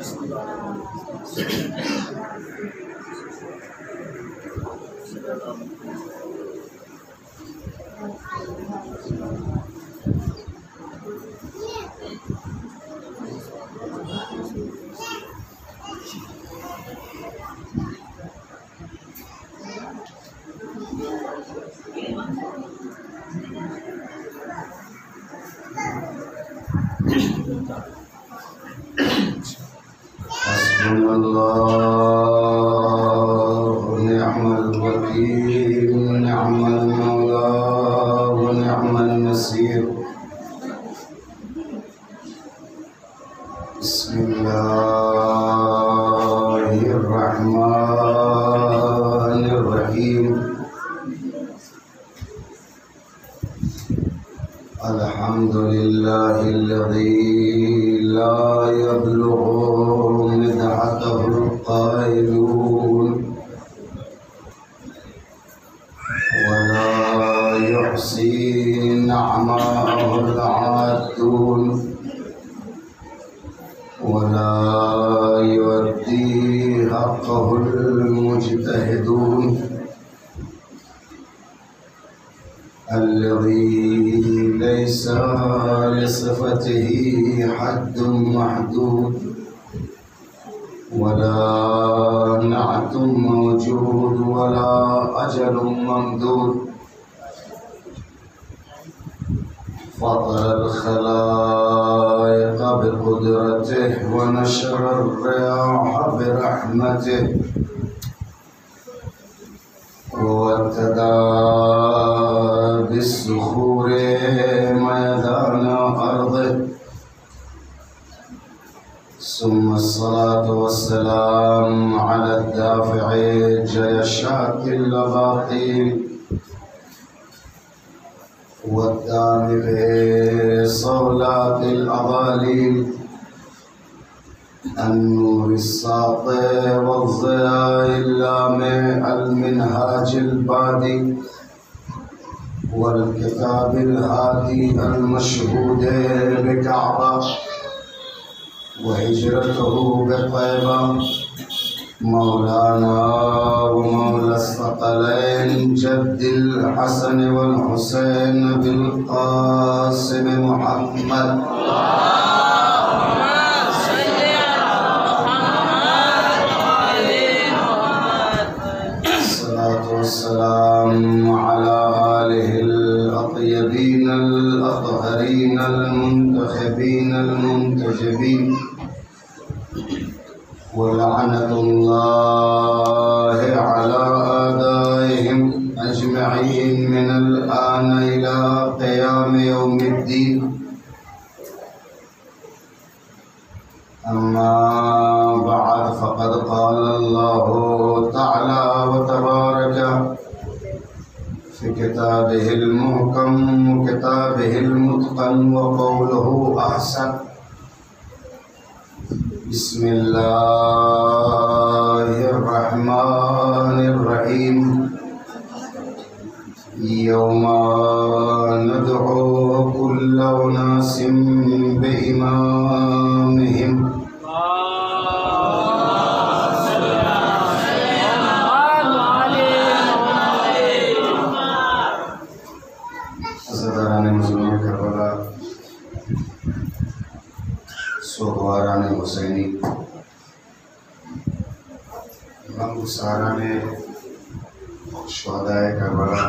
حسبنا الله ونعم الوكيل ونعم المولى ونعم النصير. بسم الله الرحمن الرحيم. الحمد لله الذي لا يبلغ مدحته القائلون ولا يحصي نعماءه العادون ولا يؤدي حقه المجتهدون. الذي ليس لصفته حد محدود ولا نعت موجود ولا أجل ممدود. فطر الخلائق بقدرته ونشر الرياح برحمته وارتدى بالصخور ميدان أرضه. ثم الصلاة والسلام على الدافع جيشات الأباطيل والدامغ صولات الأضاليل. النور الساطع والضياء اللامع المنهاج البادي والكتاب الهادي المشهود بكعبة وهجرته بطيبة. مولانا ومولى الثقلين جد الحسن والحسين بالقاسم محمد. والسلام على آله الأطيبين الأطهرين المنتخبين المنتجبين. ولعنة الله على أعدائهم أجمعين من الآن إلى قيام يوم الدين. أما بعد، فقد قال الله تعالى وتبارك في كتابه المحكم وكتابه المتقن وقوله أحسن. بسم الله الرحمن الرحيم. يوم ندعو كل أناس بإمامهم. سوگواران حسینی امام گساران شہدائے کربلا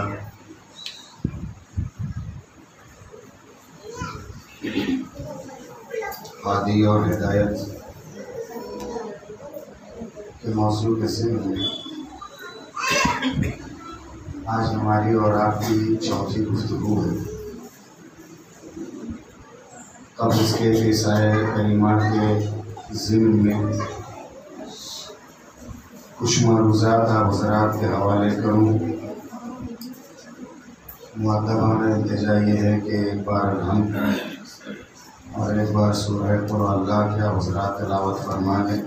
ہادی اور ہدایت کے موضوع کے ذمن میں آج ہماری اور آپ کی چوتھی گفتگو ہے. قبل اس کے عیسائی کلمات کے ضمن میں کچھ معروضات حضرات کے حوالے کروں. مؤدبانہ التجا یہ ہے کہ ایک بار الحمد اور ایک بار سورہ قل اللہ کے حضرات تلاوت فرما دیں.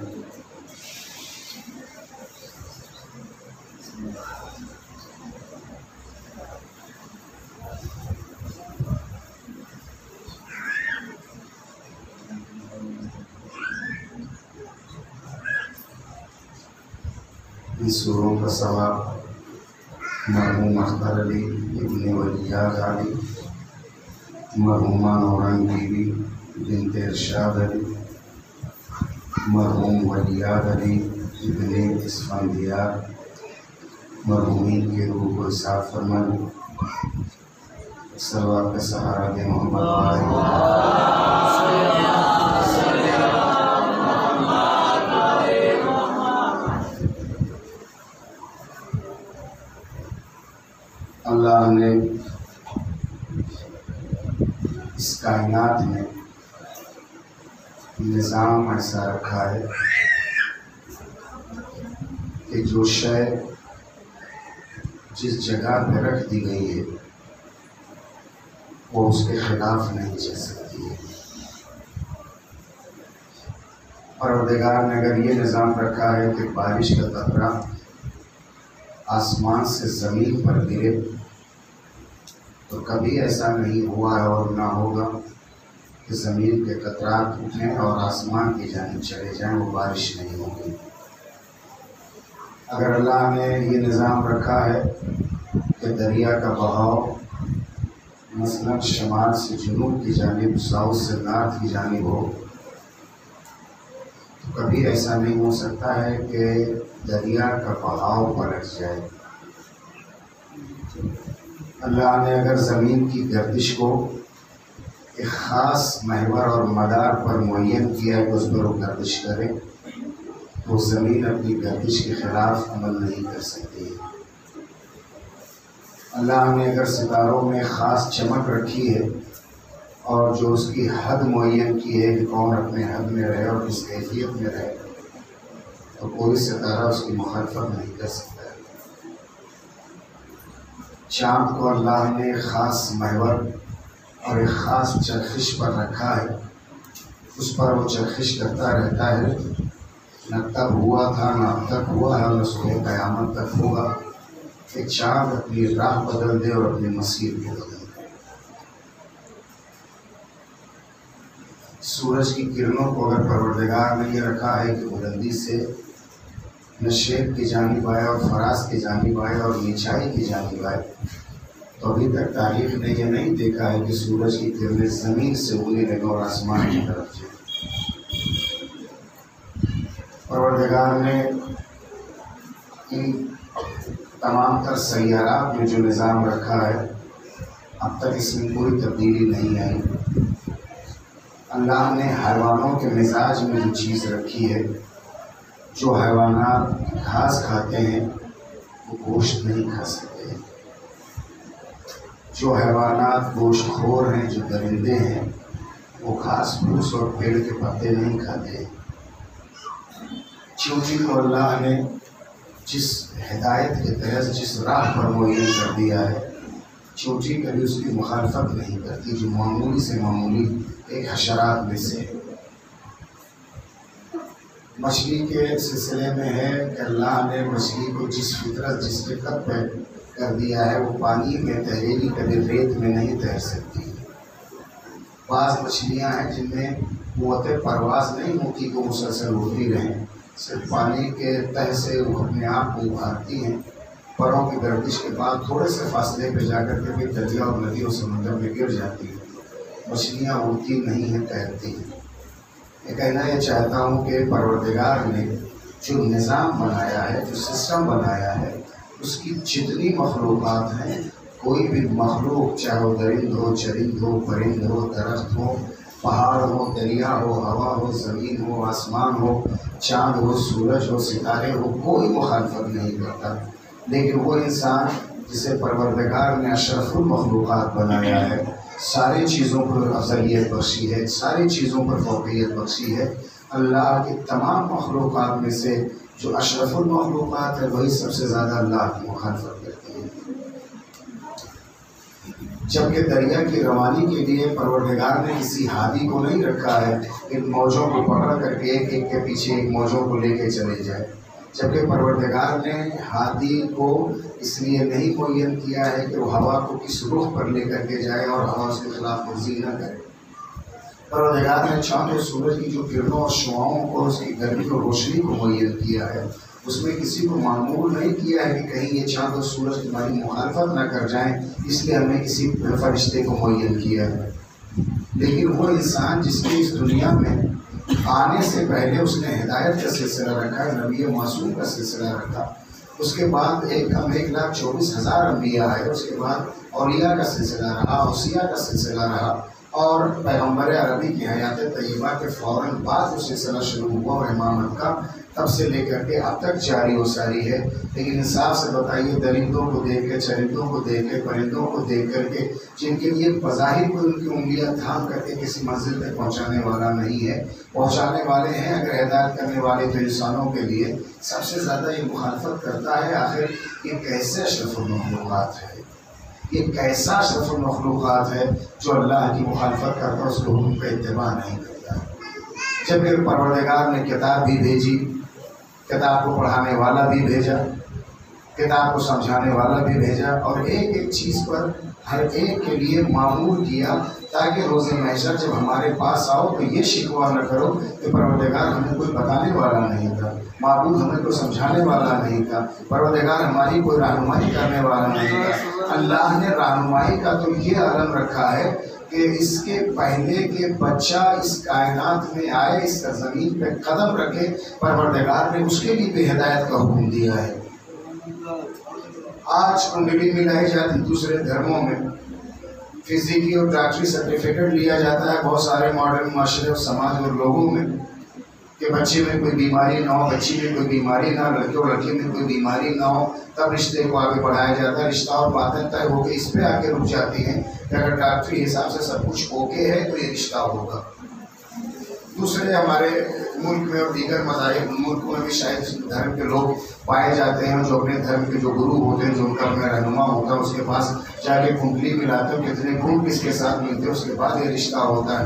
ان سوروں کا ثواب مرحوم اختر علی ابن ولیاد علی، مرحومہ نوران بی بی بنت ارشاد علی، مرحوم ولیاد علی ابن اسفندیار، مرحومین کے روح کو صاف فرمائے، صلوات کا سہارا دے محمد اللہ نے اس کائنات میں نظام ایسا رکھا ہے کہ جو شے جس جگہ پہ رکھ دی گئی ہے وہ اس کے خلاف نہیں چل سکتی ہے۔ پروردگار نے اگر یہ نظام رکھا ہے کہ بارش کا قطرہ آسمان سے زمین پر گرے تو کبھی ایسا نہیں ہوا ہے اور نہ ہوگا کہ زمین کے قطرات اٹھیں اور آسمان کی جانب چلے جائیں، وہ بارش نہیں ہوگی۔ اگر اللہ نے یہ نظام رکھا ہے کہ دریا کا بہاؤ مثلاً شمال سے جنوب کی جانب، ساؤتھ سے نارتھ کی جانب ہو، تو کبھی ایسا نہیں ہو سکتا ہے کہ دریا کا بہاؤ پلٹ جائے۔ اللہ نے اگر زمین کی گردش کو ایک خاص محور اور مدار پر معین کیا ہے کہ اس پر وہ گردش کرے تو زمین اپنی گردش کے خلاف عمل نہیں کر سکتی۔ اللہ نے اگر ستاروں میں خاص چمک رکھی ہے اور جو اس کی حد معین کی ہے کہ کون اپنے حد میں رہے اور کس کیفیت میں رہے، تو کوئی ستارہ اس کی مخالفت نہیں کر سکتا ہے۔ چاند کو اللہ نے خاص محور اور ایک خاص چرخش پر رکھا ہے، اس پر وہ چرخش کرتا رہتا ہے، نہ تب ہوا تھا نہ اب تک ہوا ہے، نہ صبح قیامت تک ہوگا کہ چاند اپنی راہ بدل دے اور اپنی مسیر کو بدل دے۔ سورج کی کرنوں کو اگر پروردگار نے یہ رکھا ہے کہ بلندی سے نشیب کی جانب آئے اور فراز کی جانب آئے اور نیچائی کی جانب آئے، تو ابھی تک تاریخ نے یہ نہیں دیکھا ہے کہ سورج کی کرنیں زمین سے اڑنے لگیں اور آسمان کی طرف جائیں۔ پروردگار نے ان تمام تر سیارات میں جو نظام رکھا ہے اب تک اس میں کوئی تبدیلی نہیں آئی۔ اللہ نے حیوانوں کے مزاج میں جو چیز رکھی ہے، جو حیوانات گھاس کھاتے ہیں وہ گوشت نہیں کھا سکتے، جو حیوانات گوشت خور ہیں، جو درندے ہیں، وہ گھاس پھوس اور پیڑ کے پتے نہیں کھاتے۔ چونٹی کو اللہ نے جس ہدایت کے تحت جس راہ پر معین کر دیا ہے، چونٹی کبھی اس کی مخالفت نہیں کرتی، جو معمولی سے معمولی ایک حشرات میں سے ہے۔ مچھلی کے سلسلے میں ہے کہ اللہ نے مچھلی کو جس فطرت جس فطرت پہ کر دیا ہے، وہ پانی میں تیرے کبھی ریت میں نہیں تیر سکتی۔ بعض مچھلیاں ہیں جن میں قوت پرواز نہیں ہوتی کہ وہ مسلسل اڑتی رہیں، صرف پانی کے تہ سے وہ اپنے آپ کو ابھارتی ہیں، پروں کی گردش کے بعد تھوڑے سے فاصلے پہ جا کر کے بھی دریا اور ندی اور سمندر میں گر جاتی ہیں۔ مچھلیاں اڑتی نہیں ہیں، تیرتی ہیں۔ میں کہنا یہ چاہتا ہوں کہ پروردگار نے جو نظام بنایا ہے، جو سسٹم بنایا ہے، اس کی جتنی مخلوقات ہیں، کوئی بھی مخلوق چاہے وہ درند ہو، چرند ہو، پرند ہو، درخت ہو، پہاڑ ہو، دریا ہو، ہوا ہو، زمین ہو، آسمان ہو، چاند ہو، سورج ہو، ستارے ہو، کوئی مخالفت نہیں کرتا۔ لیکن وہ انسان جسے پروردگار نے اشرف المخلوقات بنایا ہے، ساری چیزوں پر افضلیت بخشی ہے، ساری چیزوں پر فوقیت بخشی ہے، اللہ کی تمام مخلوقات میں سے جو اشرف المخلوقات ہے وہی سب سے زیادہ اللہ کی مخالفت کرتی ہے۔ جبکہ دریا کی روانی کے لیے پروردگار نے کسی ہادی کو نہیں رکھا ہے ان موجوں کو پکڑ کر کے ایک ایک کے پیچھے ایک موجوں کو لے کے چلے جائے، جبکہ پروردگار نے ہادی کو اس لیے نہیں معین کیا ہے کہ وہ ہوا کو کس رخ پر لے کر کے جائے اور ہوا اس کے خلاف ورزی نہ کرے، پروردگار نے چاند اور سورج کی جو کرنوں اور شعاؤں کو، اس کی گرمی اور روشنی کو مہیا کیا ہے، اس میں کسی کو معمول نہیں کیا ہے کہ کہیں یہ چاند اور سورج تمہاری مخالفت نہ کر جائیں، اس لیے ہم نے کسی فرشتے کو مہیا کیا ہے۔ لیکن وہ انسان جس نے اس دنیا میں آنے سے پہلے اس نے ہدایت کا سلسلہ رکھا، نبی معصوم کا سلسلہ رکھا، اس کے بعد 1,24,000 انبیاء آئے، اس کے بعد اولیاء کا سلسلہ رہا، اوصیاء کا سلسلہ رہا، اور پیغمبر عربی کی حیات طیبہ کے فوراً بعد وہ سلسلہ شروع ہوا اور امامت کا، تب سے لے کر کے اب تک جاری و ساری ہے۔ لیکن انصاف سے بتائیے، درندوں کو دیکھ کے، چرندوں کو دیکھ کے، پرندوں کو دیکھ کر کے، جن کے لیے بظاہر کوئی ان کی انگلیاں تھام کر کے کسی منزل تک پہنچانے والا نہیں ہے، پہنچانے والے ہیں اگر ہدایت کرنے والے تو انسانوں کے لیے سب سے زیادہ یہ مخالفت کرتا ہے۔ آخر یہ کیسے اشرف المخلوقات ہے، یہ کیسا اشرف المخلوقات ہے جو اللہ کی مخالفت کرتا ہے، اس کے حکم کا اتباع نہیں کرتا۔ جب پھر پروردگار نے کتاب بھی بھیجی، کتاب کو پڑھانے والا بھی بھیجا، کتاب کو سمجھانے والا بھی بھیجا، اور ایک ایک چیز پر ہر ایک کے لیے معمول کیا، تاکہ روز محشر جب ہمارے پاس آؤ تو یہ شکوہ نہ کرو کہ پروردگار ہمیں کوئی بتانے والا نہیں تھا، معبود ہمیں کوئی سمجھانے والا نہیں تھا، پروردگار ہماری کوئی رہنمائی کرنے والا نہیں تھا۔ اللہ نے رہنمائی کا تو یہ علم رکھا ہے کہ اس کے پہلے کے بچہ اس کائنات میں آئے، اس زمین پہ قدم رکھے، پروردگار نے اس کے لیے بھی ہدایت کا حکم دیا ہے۔ آج کنڈلی ملائی جاتی دوسرے دھرموں میں، فزیکی اور ڈاکٹری سرٹیفکیٹ لیا جاتا ہے بہت سارے ماڈرن معاشرے اور سماج اور لوگوں میں کہ بچے میں کوئی بیماری نہ ہو، بچی میں کوئی بیماری نہ ہو، لڑکے اور لڑکی میں کوئی بیماری نہ ہو، تب رشتے کو آگے بڑھایا جاتا ہے۔ رشتہ اور باتیں طے ہو کے اس پہ آ کے رک جاتی ہیں کہ اگر ڈاکٹری حساب سے سب کچھ اوکے ہے تو یہ رشتہ ہوگا۔ دوسرے ہمارے ملک میں اور دیگر مذاہب ملکوں میں بھی شاید اس دھرم کے لوگ پائے جاتے ہیں جو اپنے دھرم کے جو گرو ہوتے ہیں، جو ان کا اپنا رہنما ہوتا ہے، اس کے پاس جا کے کنڈلی ملاتے ہیں، کتنے گن کس کے ساتھ ملتے ہیں، اس کے بعد یہ رشتہ ہوتا ہے۔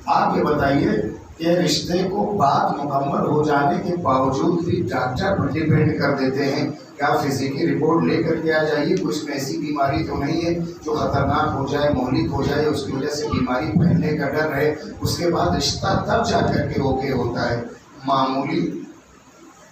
آپ یہ بتائیے کہ رشتے کو بات مکمل ہو جانے کے باوجود بھی ڈاکٹر پر ڈپینڈ کر دیتے ہیں کہ آپ فزیکی رپورٹ لے کر کے آ جائیے، کچھ میں ایسی بیماری تو نہیں ہے جو خطرناک ہو جائے، مہلک ہو جائے، اس کی وجہ سے بیماری پھیلنے کا ڈر ہے، اس کے بعد رشتہ تب جا کر کے اوکے ہوتا ہے۔ معمولی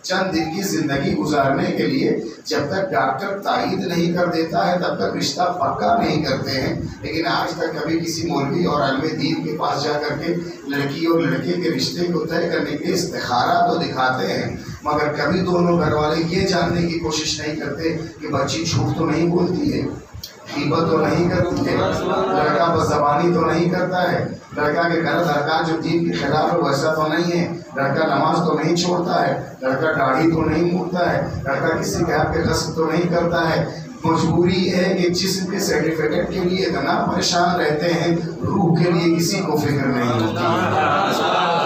چند دن کی زندگی گزارنے کے لیے جب تک ڈاکٹر تائید نہیں کر دیتا ہے تب تک رشتہ پکا نہیں کرتے ہیں۔ لیکن آج تک کبھی کسی مولوی اور عالم دین کے پاس جا کر کے لڑکی اور لڑکے کے رشتے کو طے کرنے کے استخارہ تو دکھاتے ہیں، مگر کبھی دونوں گھر والے یہ جاننے کی کوشش نہیں کرتے کہ بچی جھوٹ تو نہیں بولتی ہے، غیبت تو نہیں کرتی ہے، لڑکا بس زبانی تو نہیں کرتا ہے، لڑکا کے غلط حرکات جو دین کے خلاف ہے ویسا تو نہیں ہے، لڑکا نماز تو نہیں چھوڑتا ہے، لڑکا داڑھی تو نہیں موڑتا ہے، لڑکا کسی کے ہاتھ پہ غصب تو نہیں کرتا ہے۔ مجبوری ہے کہ جسم کے سرٹیفکیٹ کے لیے اتنا پریشان رہتے ہیں، روح کے لیے کسی کو فکر نہیں ہوتی۔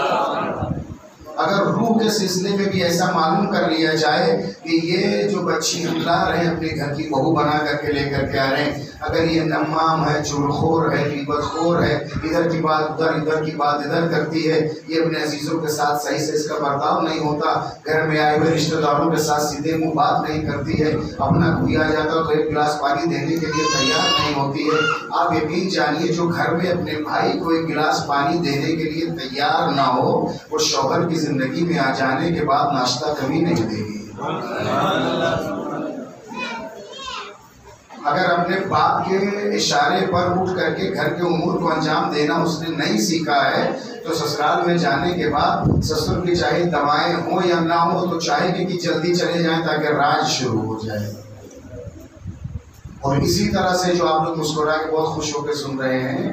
اگر روح کے سلسلے میں بھی ایسا معلوم کر لیا جائے کہ یہ جو بچی ہم لا رہے ہیں اپنے گھر کی بہو بنا کر کے لے کر کے آ رہے ہیں، اگر یہ نمام ہے، چغلخور ہے، غیبت خور ہے، ادھر کی بات ادھر، ادھر کی بات ادھر کرتی ہے، یہ اپنے عزیزوں کے ساتھ صحیح سے اس کا برتاؤ نہیں ہوتا، گھر میں آئے ہوئے رشتہ داروں کے ساتھ سیدھے منہ بات نہیں کرتی ہے، اپنا کوئی آ جاتا تو ایک گلاس پانی دینے کے لیے تیار نہیں ہوتی ہے، آپ یقین جانیے جو گھر میں اپنے بھائی کو ایک گلاس پانی دینے کے لیے تیار نہ ہو، وہ شوہر کی زندگی میں آ جانے کے بعد ناشتہ کبھی نہیں دے گی۔ اگر اپنے باپ کے اشارے پر اٹھ کر کے گھر کے امور کو انجام دینا اس نے نہیں سیکھا ہے تو سسرال میں جانے کے بعد سسر کی چاہے دوائیں ہوں یا نہ ہوں تو چاہے کہ جلدی چلے جائیں تاکہ راج شروع ہو جائے۔ اور اسی طرح سے جو آپ لوگ مسکرا کے بہت خوش ہو کے سن رہے ہیں،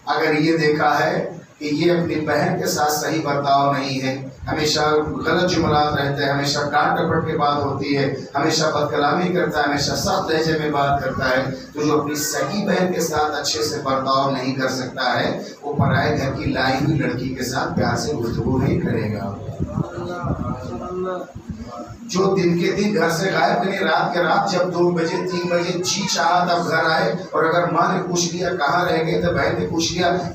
اگر یہ دیکھا ہے کہ یہ اپنی بہن کے ساتھ صحیح برتاؤ نہیں ہے، ہمیشہ غلط جملات رہتے ہیں، ہمیشہ ڈانٹ ڈپٹ کے بات ہوتی ہے، ہمیشہ بد کلامی کرتا ہے، ہمیشہ سخت لہجے میں بات کرتا ہے، تو جو اپنی سگی بہن کے ساتھ اچھے سے برتاؤ نہیں کر سکتا ہے وہ پرائے گھر کی لائی ہوئی لڑکی کے ساتھ پیار سے گفتگو نہیں کرے گا۔ جو دن کے دن گھر سے غائب کرے، رات کے رات جب 2 بجے 3 بجے جی چاہا تب گھر آئے، اور اگر ماں نے پوچھ لیا کہاں رہ گئے تو بہن نے پوچھ لیا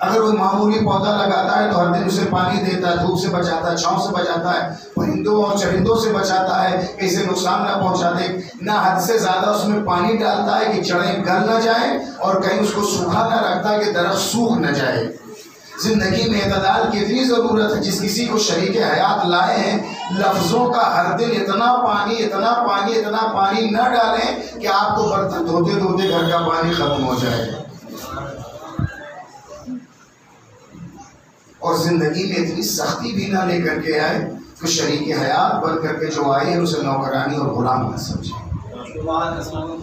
اگر کوئی معمولی پودا لگاتا ہے تو ہر دن اسے پانی دیتا ہے، دھوپ سے بچاتا ہے، چھاؤں سے بچاتا ہے، پرندوں اور چرندوں سے بچاتا ہے کہ اسے نقصان نہ پہنچاتے، نہ حد سے زیادہ اس میں پانی ڈالتا ہے کہ جڑیں گل نہ جائیں، اور کہیں اس کو سوکھا نہ رکھتا کہ درخت سوکھ نہ جائے۔ زندگی میں اعتدال کی اتنی ضرورت ہے، جس کسی کو شریک حیات لائے ہیں لفظوں کا ہر دن اتنا پانی اتنا پانی اتنا پانی نہ ڈالیں کہ آپ کو برتن دھوتے دھوتے گھر کا پانی ختم ہو جائے۔ اور زندگی میں اتنی سختی بھی نہ لے کر کے آئے کہ شریک حیات بن کر کے جو آئے اسے نوکرانی اور غلام نہ سمجھیں۔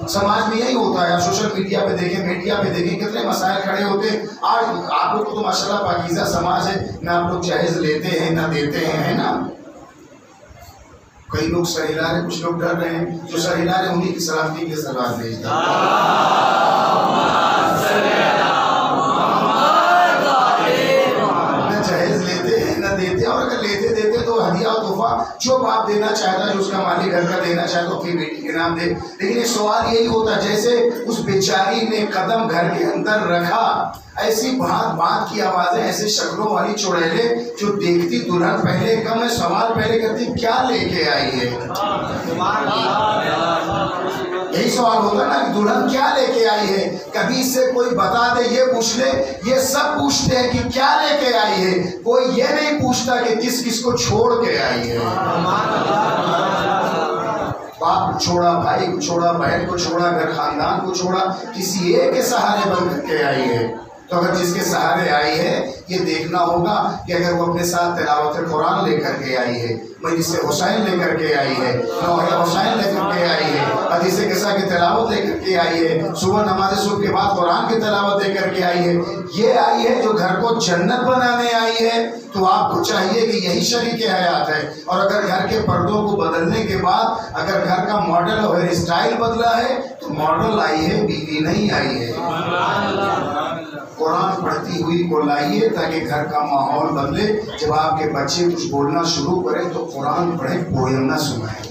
سماج میں یہی ہوتا ہے، آپ سوشل میڈیا پہ دیکھیں، میڈیا پہ دیکھیں، کتنے مسائل کھڑے ہوتے ہیں۔ آج آپ لوگ کو تو ماشاءاللہ پاکیزہ سماج ہے، نہ آپ لوگ جہیز لیتے ہیں نہ دیتے ہیں، ہے نا؟ کئی لوگ سر ہلا رہے، کچھ لوگ ڈر رہے ہیں، جو سر ہلا رہے انہیں کی سلامتی کے سلوات بھیج دیں۔ نہ جہیز لیتے ہیں نہ دیتے، اور اگر لیتے دیتے تو ہدیہ اور تحفہ جو باپ دینا چاہتا ہے، جو اس کا مالی گھر کا دینا چاہتا ہے، اپنی بیٹی کے نام دے۔ لیکن ایک سوال یہی ہوتا ہے، جیسے اس بیچاری نے قدم گھر کے اندر رکھا، ایسی بھانت بھانت کی آوازیں، ایسے شکلوں والی چڑیلیں جو دیکھتی دلہن پہلے کم ہے، سوال پہلے کرتی کیا لے کے آئی ہے؟ یہی سوال ہوتا نا کہ دلہن کیا لے کے آئی ہے؟ کبھی اس سے کوئی بتا دے، یہ پوچھ لے۔ یہ سب پوچھتے ہیں کہ کیا لے کے آئی ہے، کوئی یہ نہیں پوچھتا کہ کس کس کو چھوڑ کے آئی ہے۔ باپ کو چھوڑا، بھائی کو چھوڑا، بہن کو چھوڑا، گھر خاندان کو چھوڑا، کسی ایک کے سہارے بن کر کے آئی ہے۔ تو اگر جس کے سہارے آئی ہے، یہ دیکھنا ہوگا کہ اگر وہ اپنے ساتھ تلاوت قرآن لے کر کے آئی ہے، مجلس حسین لے کر کے آئی ہے، نوحہ حسین لے کر کے آئی ہے، حدیث قصہ کی تلاوت لے کر کے آئی ہے، صبح نماز صبح کے بعد قرآن کی تلاوت لے کر کے آئی ہے، یہ آئی ہے جو گھر کو جنت بنانے آئی ہے، تو آپ کو چاہیے کہ یہی شریک حیات ہے۔ اور اگر گھر کے پردوں کو بدلنے کے بعد اگر گھر کا ماڈل اور ہیئر اسٹائل بدلا ہے تو ماڈل آئی ہے، بیوی نہیں آئی ہے۔ قرآن پڑھتی ہوئی کو لائیے تاکہ گھر کا ماحول بدلے۔ جب آپ کے بچے کچھ بولنا شروع کریں تو قرآن پڑھیں، پویم نہ سنائیں۔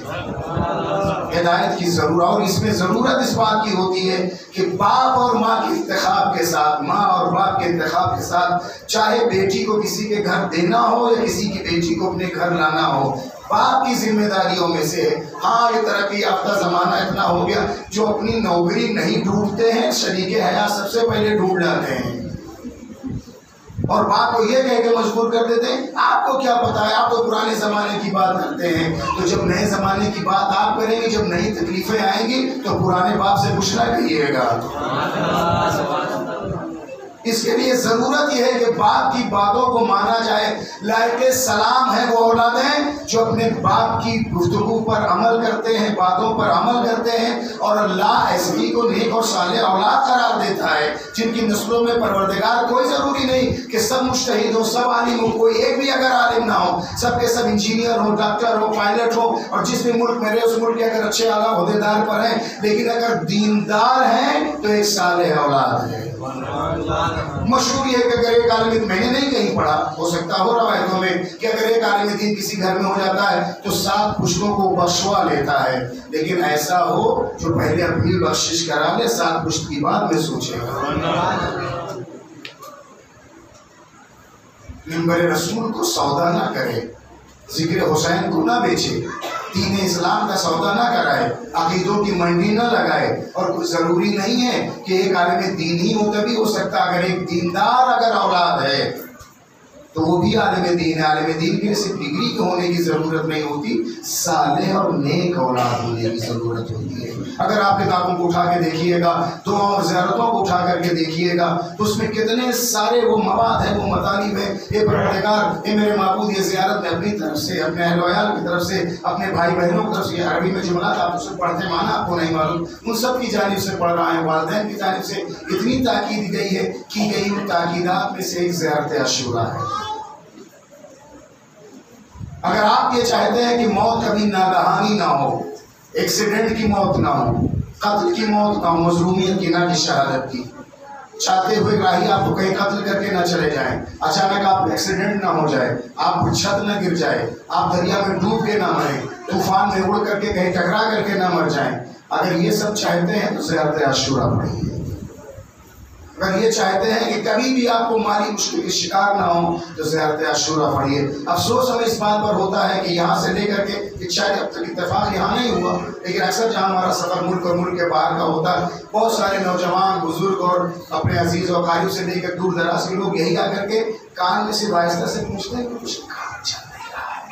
ہدایت کی ضرورت، اور اس میں ضرورت اس بات کی ہوتی ہے کہ باپ اور ماں کے انتخاب کے ساتھ، ماں اور باپ کے انتخاب کے ساتھ، چاہے بیٹی کو کسی کے گھر دینا ہو یا کسی کی بیٹی کو اپنے گھر لانا ہو، باپ کی ذمہ داریوں میں سے ہے۔ ہاں، یہ ترقی یافتہ زمانہ اتنا ہو گیا، جو اپنی نوکری نہیں ڈھونڈتے ہیں، شریک حیات سب سے پہلے ڈھونڈ لاتے ہیں، اور باپ کو یہ کہہ کے مجبور کر دیتے ہیں آپ کو کیا پتا ہے، آپ تو پرانے زمانے کی بات کرتے ہیں۔ تو جب نئے زمانے کی بات آپ کریں گے، جب نئی تکلیفیں آئیں گی تو پرانے باپ سے پوچھنا کہیے گا۔ اس کے لیے ضرورت یہ ہے کہ باپ کی باتوں کو مانا جائے۔ لائق سلام ہے وہ اولادیں جو اپنے باپ کی گفتگو پر عمل کرتے ہیں، باتوں پر عمل کرتے ہیں، اور اللہ ایسی کو نیک اور صالح اولاد قرار دیتا ہے، جن کی نسلوں میں پروردگار کوئی ضروری نہیں کہ سب مجتہد ہو، سب عالم ہو، کوئی ایک بھی اگر عالم نہ ہو، سب کے سب انجینئر ہو، ڈاکٹر ہو، پائلٹ ہو، اور جس بھی ملک میں رہے اس ملک کے اگر اچھے اعلیٰ عہدیدار پر ہیں، لیکن اگر دیندار ہیں تو ایک صالح اولاد ہے۔ مشہور یہ ہے کہ اگر ایک عالم دین، میں نے نہیں کہیں پڑھا، ہو سکتا ہو روایتوں میں، کہ اگر ایک عالم دین کسی گھر میں ہو جاتا ہے تو 7 پشتوں کو بخشوا لیتا ہے، لیکن ایسا ہو جو پہلے اپنی بخشش کرا لے، 7 پشت کی بات میں سوچے گا۔ منبر رسول کو سودا نہ کرے، ذکر حسین کو نہ بیچے، دین اسلام کا سودا نہ کرائے، عقیدوں کی منڈی نہ لگائے۔ اور کوئی ضروری نہیں ہے کہ ایک عالم دین ہی ہو، تبھی ہو سکتا اگر ایک دیندار اگر اولاد ہے تو وہ بھی عالم دین ہے۔ عالم دین کے صرف ڈگری کے ہونے کی ضرورت نہیں ہوتی، صالح اور نیک اولاد ہونے کی ضرورت ہوتی ہے۔ اگر آپ کتابوں کو اٹھا کے دیکھیے گا، دعاؤں اور زیارتوں کو اٹھا کر کے دیکھیے گا، تو اس میں کتنے سارے وہ مواد ہیں، وہ مطالب ہیں۔ اے پروردگار، اے میرے معبود، یہ زیارت میں اپنی طرف سے، اپنے اہل و عیال کی طرف سے، اپنے بھائی بہنوں کی طرف سے، عربی میں جملات آپ اسے پڑھتے معنی آپ کو نہیں معلوم، ان سب کی جانب سے پڑھ رہا ہے، والدین کی جانب سے اتنی تاکید گئی ہے، کی گئی ان تاکیدات میں سے ایک زیارت عاشورہ ہے۔ اگر آپ یہ چاہتے ہیں کہ موت کبھی ناگہانی نہ ہو، ایکسیڈنٹ کی موت نہ ہو، قتل کی موت نہ ہو، مظلومیت کی نہ کہ شہادت کی، چاہتے ہوئے راہی آپ کو کہیں قتل کر کے نہ چلے جائیں، اچانک آپ ایکسیڈنٹ نہ ہو جائے، آپ چھت نہ گر جائے، آپ دریا میں ڈوب کے نہ مریں، طوفان میں اڑ کر کے کہیں ٹکرا کر کے نہ مر جائیں، اگر یہ سب چاہتے ہیں تو زیارت عاشورہ پڑھیے۔ اگر یہ چاہتے ہیں کہ کبھی بھی آپ کو مالی مشکل کے شکار نہ ہوں تو زیارت عاشورہ پڑھیے۔ افسوس ہمیں اس بات پر ہوتا ہے کہ یہاں سے لے کر کے شاید اب تک اتفاق یہاں نہیں ہوا، لیکن اکثر جہاں ہمارا سفر ملک اور ملک کے باہر کا ہوتا ہے، بہت سارے نوجوان بزرگ اور اپنے عزیز و اقارب سے لے کر دور دراز کے لوگ یہی آ کر کے کان میں سے آہستہ سے پوچھتے ہیں کہ کچھ کام چل نہیں رہا ہے،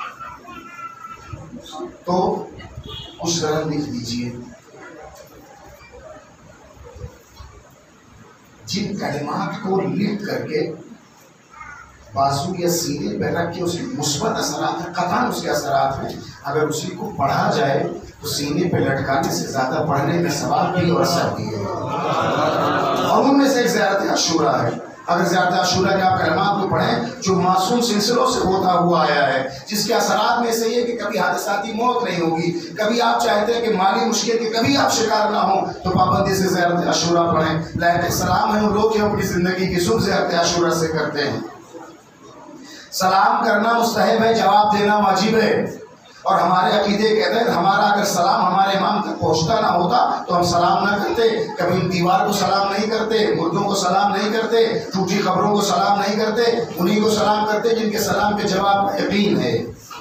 تو کچھ ذرا لکھ دیجیے جن کلمات کو لکھ کر کے بازو یا سینے پہ رکھ کے اس کے مثبت اثرات ہیں، قطعاً اس کے اثرات ہیں، اگر اسی کو پڑھا جائے تو سینے پہ لٹکانے سے زیادہ پڑھنے میں ثواب بھی اور اثر بھی ہے۔ اور ان میں سے ایک زیارت عاشورہ ہے۔ اگر زیارت عاشورہ کے آپ کلمات کو پڑھیں جو معصوم سلسلوں سے ہوتا ہوا آیا ہے، جس کے اثرات میں سے یہ کہ کبھی حادثاتی موت نہیں ہوگی، کبھی آپ چاہتے ہیں کہ مالی مشکل کے کبھی آپ شکار نہ ہوں تو پابندی سے زیارت عاشورہ پڑھیں۔ لائق السلام ہے ان لوگ جو اپنی زندگی کی صبح زیارت عاشورہ سے کرتے ہیں۔ سلام کرنا مستحب ہے، جواب دینا واجب ہے، اور ہمارے عقیدے کہتے ہیں ہمارا اگر سلام ہمارے امام تک پہنچتا نہ ہوتا تو ہم سلام نہ کرتے، کبھی ان دیوار کو سلام نہیں کرتے، مردوں کو سلام نہیں کرتے، ٹوٹی قبروں کو سلام نہیں کرتے، انہی کو سلام کرتے جن کے سلام کے جواب میں یقین ہے۔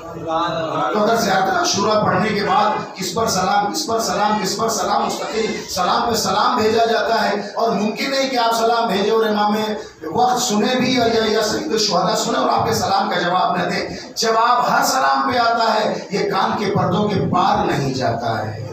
تو اگر زیارت عاشورہ پڑھنے کے بعد کس پر سلام کس پر سلام کس پر سلام مستقل سلام پہ سلام بھیجا جاتا ہے، اور ممکن نہیں کہ آپ سلام بھیجیں اور امام وقت سنے بھی یا سید الشہداء سنے اور آپ کے سلام کا جواب نہ دیں۔ جواب ہر سلام پہ آتا ہے، یہ کان کے پردوں کے پار نہیں جاتا ہے۔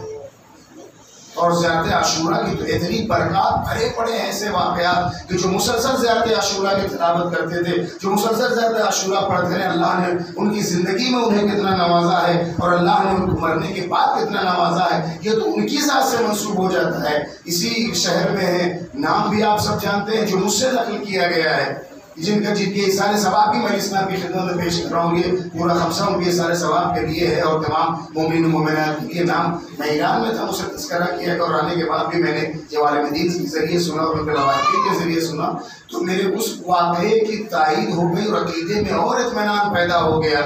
اور زیارت عاشورہ کی تو اتنی برکات بھرے پڑے ہیں ایسے واقعات کہ جو مسلسل زیارت عاشورہ کی تلاوت کرتے تھے، جو مسلسل زیارت عاشورہ پڑھتے ہیں، اللہ نے ان کی زندگی میں انہیں کتنا نوازا ہے، اور اللہ نے ان کو مرنے کے بعد کتنا نوازا ہے، یہ تو ان کی ذات سے منسوب ہو جاتا ہے۔ اسی شہر میں ہے، نام بھی آپ سب جانتے ہیں جو مجھ سے نقل کیا گیا ہے، جن کے اثار ثواب بھی میں اسلام کی خدمت میں پیش کر رہا ہوں، یہ پورا خمسہ ان کے اثار ثواب کے لیے ہے، اور تمام مومنین و مومنات کے لیے۔ نام میں ایران میں تھا، مجھ سے تذکرہ کیا ہے، اور آنے کے بعد بھی میں نے جب عالم دین کے ذریعے سنا اور ان کے روایت کے ذریعے سنا تو میرے اس واقعے کی تائید ہو گئی اور عقیدے میں اور اطمینان پیدا ہو گیا۔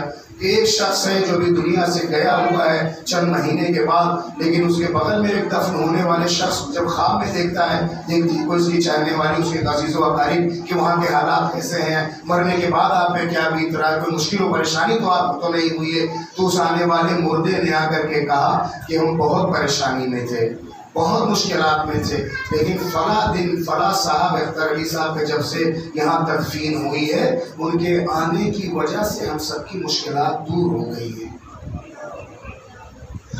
ایک شخص ہے جو بھی دنیا سے گیا ہوا ہے چند مہینے کے بعد، لیکن اس کے بغل میں ایک دفن ہونے والے شخص جب خواب میں دیکھتا ہے، دیکھتی کوئی اس کی چاہنے والی اس کے عزیز و اقارب کہ وہاں کے حالات کیسے ہیں، مرنے کے بعد آپ پہ کیا بیت رہا ہے، کوئی مشکل و پریشانی تو آپ کو تو نہیں ہوئی ہے، تو اس آنے والے مردے نے آ کر کے کہا کہ ہم بہت پریشانی میں تھے، بہت مشکلات میں تھے، لیکن فلاں دن فلاں صاحب اختر علی صاحب کے جب سے یہاں تدفین ہوئی ہے ان کے آنے کی وجہ سے ہم سب کی مشکلات دور ہو گئی ہیں۔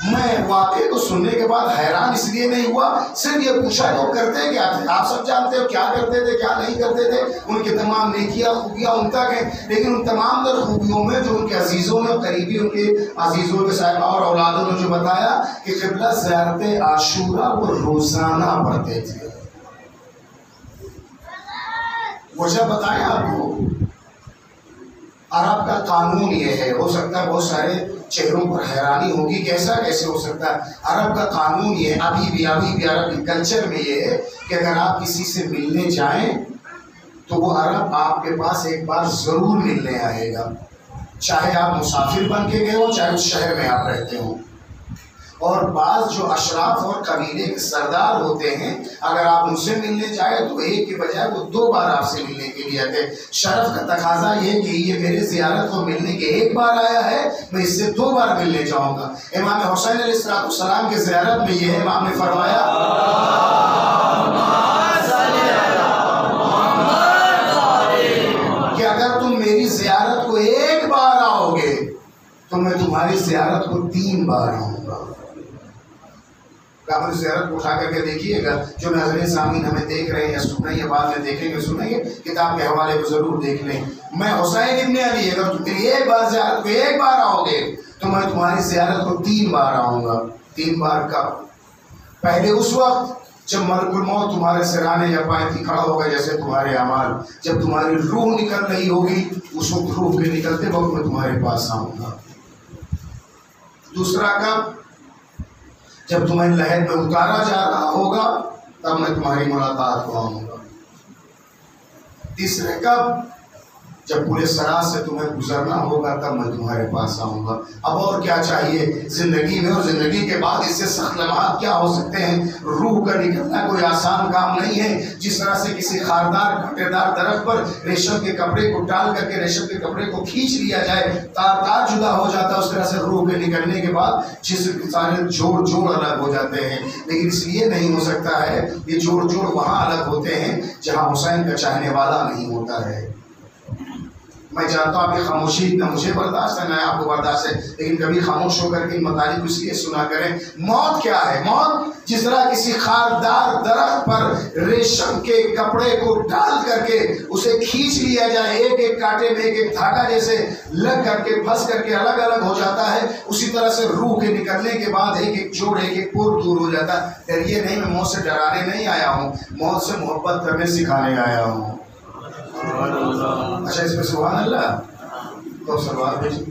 میں واقعے کو سننے کے بعد حیران اس لیے نہیں ہوا، صرف یہ پوچھا تو کرتے کیا تھے، آپ سب جانتے ہو کیا کرتے تھے کیا نہیں کرتے تھے، ان کے تمام نیکیاں خوبیاں ان تک ہیں، لیکن ان تمام در خوبیوں میں جو ان کے عزیزوں نے قریبی ان کے عزیزوں کے صاحبہ اور اولادوں نے جو بتایا کہ قبلہ زیارت عاشورہ وہ روزانہ پڑھتے تھے۔ وجہ بتائیں آپ کو، عرب کا قانون یہ ہے، ہو سکتا ہے بہت سارے چہروں پر حیرانی ہوگی کیسا کیسے ہو سکتا ہے، عرب کا قانون یہ ہے، ابھی بھی عرب کے کلچر میں یہ ہے کہ اگر آپ کسی سے ملنے جائیں تو وہ عرب آپ کے پاس ایک بار ضرور ملنے آئے گا، چاہے آپ مسافر بن کے گئے ہو چاہے اس شہر میں آپ رہتے ہوں۔ اور بعض جو اشراف اور قبیلے کے سردار ہوتے ہیں اگر آپ ان سے ملنے جائیں تو ایک کے بجائے وہ 2 بار آپ سے ملنے کے لیے آتے ہیں۔ شرف کا تقاضا یہ کہ یہ میرے زیارت کو ملنے کے 1 بار آیا ہے، میں اس سے 2 بار ملنے جاؤں گا۔ امام حسین علیہ السلام کی زیارت میں یہ امام نے فرمایا کہ اگر تم میری زیارت کو 1 بار آؤ گے تو میں تمہاری زیارت کو 3 بار آؤں گا۔ آپ زیارت کو اٹھا کر کے دیکھیے گا، جو ناظرین سامعین ہمیں دیکھ رہے ہیں یا سن رہے ہیں یا بعد میں دیکھیں گے سنیں گے، کتاب کے حوالے کو ضرور دیکھ لیں۔ میں حسین ابن علی، اگر تم میری 1 بار زیارت کو 1 بار آؤ گے تو میں تمہاری زیارت کو 3 بار آؤں گا۔ 3 بار کب؟ پہلے اس وقت جب ملک الموت تمہارے سرانے یا پائیں کھڑا ہوگا جیسے تمہارے اعمال، جب تمہاری روح نکل رہی ہوگی اس وقت روح کے نکلتے وقت میں تمہارے پاس آؤں گا۔ دوسرا کب؟ جب تمہیں لحد میں اتارا جا رہا ہوگا تب میں تمہاری ملاقات کو آؤں گا۔ تیسرے کب؟ جب پورے سرات سے تمہیں گزرنا ہوگا تب میں تمہارے پاس آؤں گا. اب اور کیا چاہیے زندگی میں؟ اور زندگی کے بعد اس سے سخت لمحات کیا ہو سکتے ہیں؟ روح کا نکلنا کوئی آسان کام نہیں ہے. جس طرح سے کسی خاردار کانٹے دار درخت پر ریشم کے کپڑے کو ڈال کر کے ریشم کے کپڑے کو کھینچ لیا جائے تار تار جدا ہو جاتا ہے، اس طرح سے روح کے نکلنے کے بعد جسم کے سارے جوڑ جوڑ الگ ہو جاتے ہیں. لیکن اس لیے نہیں ہو سکتا ہے، یہ جوڑ جوڑ وہاں الگ ہوتے ہیں جہاں حسین کا چاہنے والا نہیں ہوتا ہے. میں جانتا ہوں آپ کی خاموشی نہ مجھے برداشت ہے نہ آپ کو برداشت ہے، لیکن کبھی خاموش ہو کر کے ان مطالب اس لیے سنا کریں. موت کیا ہے؟ موت جس طرح کسی خاردار درخت پر ریشم کے کپڑے کو ڈال کر کے اسے کھینچ لیا جائے، ایک ایک کانٹے میں ایک ایک دھاگا جیسے لگ کر کے پھنس کر کے الگ الگ ہو جاتا ہے، اسی طرح سے روح کے نکلنے کے بعد ایک ایک جوڑ ایک ایک پور دور ہو جاتا ہے. ڈریے نہیں، میں موت سے ڈرانے نہیں آیا ہوں، موت سے محبت کرنے سکھانے آیا ہوں. اچھا اس پہ سبحان اللہ تو سلوات بھیجیے.